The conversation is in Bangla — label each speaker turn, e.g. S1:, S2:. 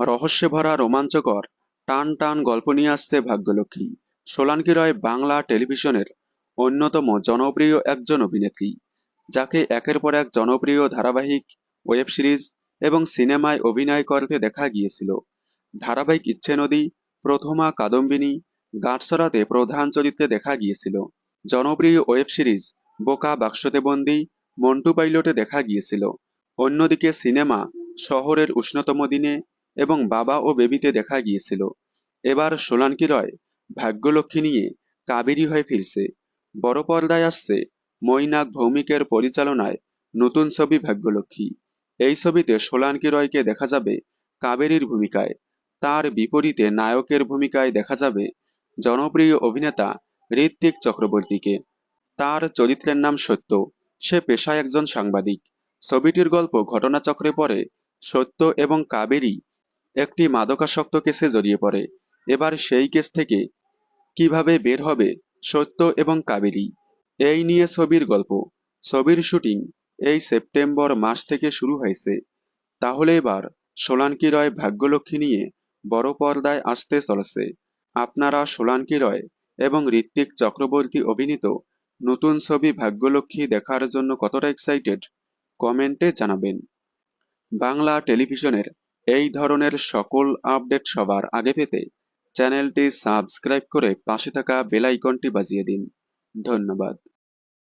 S1: রহস্যে ভরা রোমাঞ্চকর টান টান গল্প নিয়ে আসছে ভাগ্যলক্ষ্মী। সোলাঙ্কি রায় বাংলা টেলিভিশনের অন্যতম জনপ্রিয় একজন অভিনেত্রী, যাকে একের পর এক জনপ্রিয় ধারাবাহিক, ওয়েব সিরিজ এবং সিনেমায় অভিনয় করতে দেখা গিয়েছিল। ধারাবাহিক ইচ্ছে নদী, প্রথমা কাদম্বিনী, গাঁটছড়াতে প্রধান চরিত্রে দেখা গিয়েছিল। জনপ্রিয় ওয়েব সিরিজ বোকা বাক্সতে বন্দি, মন্টু পাইলটে দেখা গিয়েছিল। অন্যদিকে সিনেমা শহরের উষ্ণতম দিনে এবং বাবা ও বেবিতে দেখা গিয়েছিল। এবার সোলাঙ্কি রয় ভাগ্যলক্ষ্মী নিয়ে কাবেরী হয়ে ফিরছে। বড় পর্দায় আসছে মৈনাক ভৌমিকের পরিচালনায় নতুন ছবি ভাগ্যলক্ষ্মী। এই ছবিতে সোলাঙ্কি রয়কে দেখা যাবে কাবেরীর ভূমিকায়। তার বিপরীতে নায়কের ভূমিকায় দেখা যাবে জনপ্রিয় অভিনেতা ঋত্বিক চক্রবর্তীকে। তার চরিত্রের নাম সত্য। সে পেশায় একজন সাংবাদিক। ছবিটির গল্প ঘটনাচক্রে পড়ে সত্য এবং কাবেরী একটি মাদকাসক্ত কেসে জড়িয়ে পড়ে। এবার সেই কেস থেকে কিভাবে বের হবে সত্য এবং কাবেরী, এই নিয়ে ছবির গল্প। ছবির শুটিং এই সেপ্টেম্বর মাস থেকে শুরু হয়েছে। তাহলে এবার সোলাঙ্কি রয় ভাগ্যলক্ষ্মী নিয়ে বড় পর্দায় আসতে চলেছে। আপনারা সোলাঙ্কি রয় এবং ঋত্বিক চক্রবর্তী অভিনীত নতুন ছবি ভাগ্যলক্ষ্মী দেখার জন্য কতটা এক্সাইটেড কমেন্টে জানাবেন। বাংলা টেলিভিশনের এই ধরনের সকল আপডেট সবার আগে পেতে চ্যানেলটি সাবস্ক্রাইব করে পাশে থাকা বেল আইকনটি বাজিয়ে দিন। ধন্যবাদ।